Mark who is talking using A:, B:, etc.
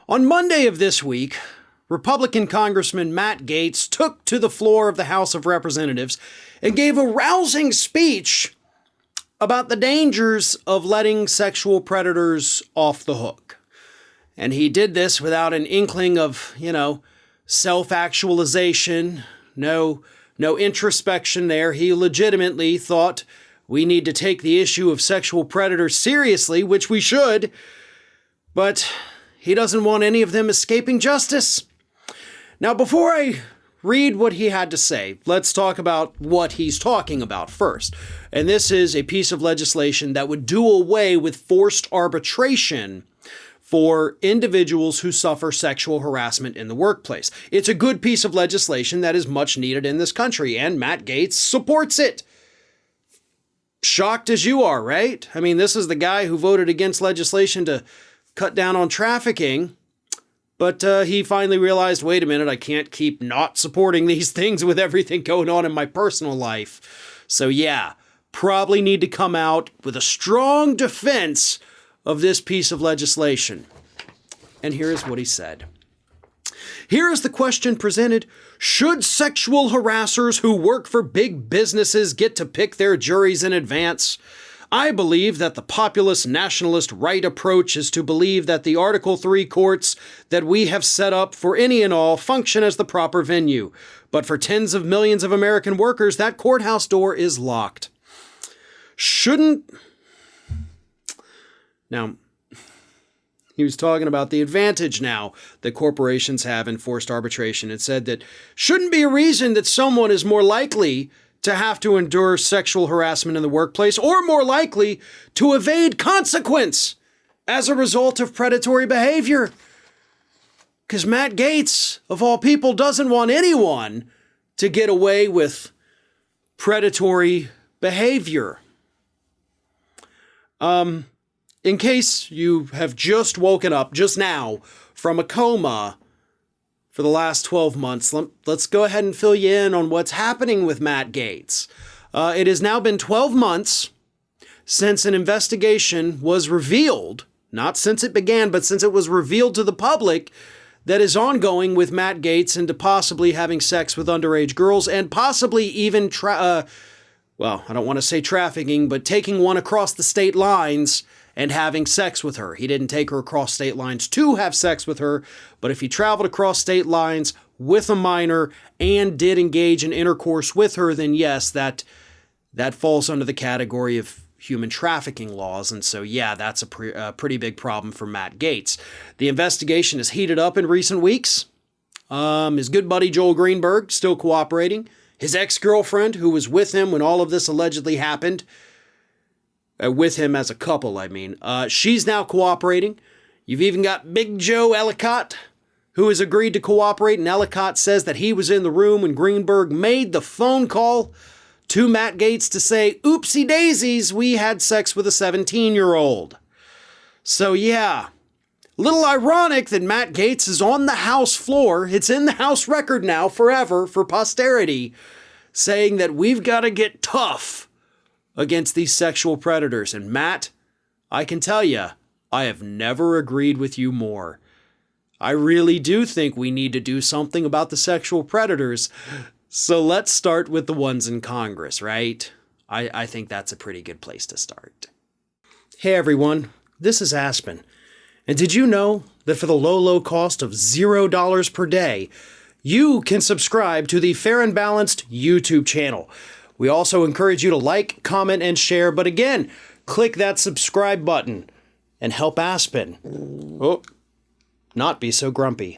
A: On Monday of this week, Republican Congressman Matt Gaetz took to the floor of the House of Representatives and gave a rousing speech about the dangers of letting sexual predators off the hook. And he did this without an inkling of, self-actualization, no introspection there. He legitimately thought we need to take the issue of sexual predators seriously, which we should, but he doesn't want any of them escaping justice. Now, before I read what he had to say, let's talk about what he's talking about first. And this is a piece of legislation that would do away with forced arbitration for individuals who suffer sexual harassment in the workplace. It's a good piece of legislation that is much needed in this country, and Matt Gaetz supports it. Shocked as you are, right? I mean, this is the guy who voted against legislation to cut down on trafficking, but he finally realized, wait a minute, I can't keep not supporting these things with everything going on in my personal life. So yeah, probably need to come out with a strong defense of this piece of legislation. And here is what he said. Here is the question presented. Should sexual harassers who work for big businesses get to pick their juries in advance? I believe that the populist nationalist right approach is to believe that the Article 3 courts that we have set up for any and all function as the proper venue. But for tens of millions of American workers, that courthouse door is locked. Now, he was talking about the advantage now that corporations have in forced arbitration and said that shouldn't be a reason that someone is more likely to have to endure sexual harassment in the workplace or more likely to evade consequence as a result of predatory behavior. Because Matt Gaetz, of all people, doesn't want anyone to get away with predatory behavior. In case you have just woken up just now from a coma for the last 12 months, let's go ahead and fill you in on what's happening with Matt Gaetz. It has now been 12 months since an investigation was revealed, not since it began, but since it was revealed to the public, that is ongoing with Matt Gaetz into possibly having sex with underage girls and possibly even, I don't want to say trafficking, but taking one across the state lines and having sex with her. He didn't take her across state lines to have sex with her, but if he traveled across state lines with a minor and did engage in intercourse with her, then yes, that falls under the category of human trafficking laws. And so, yeah, that's a pretty big problem for Matt Gaetz. The investigation has heated up in recent weeks. His good buddy Joel Greenberg still cooperating. His ex-girlfriend, who was with him when all of this allegedly happened, with him as a couple, she's now cooperating. You've even got Big Joe Ellicott, who has agreed to cooperate, and Ellicott says that he was in the room when Greenberg made the phone call to Matt Gaetz to say, oopsie daisies, we had sex with a 17-year-old. So yeah, little ironic that Matt Gaetz is on the House floor, it's in the House record now forever for posterity, saying that we've got to get tough against these sexual predators. And Matt, I can tell you, I have never agreed with you more. I really do think we need to do something about the sexual predators. So let's start with the ones in Congress, right? I think that's a pretty good place to start. Hey everyone, this is Aspen. And did you know that for the low cost of $0 per day, you can subscribe to the Fair and Balanced YouTube channel? We also encourage you to like, comment, and share. But again, click that subscribe button and help Aspen not be so grumpy.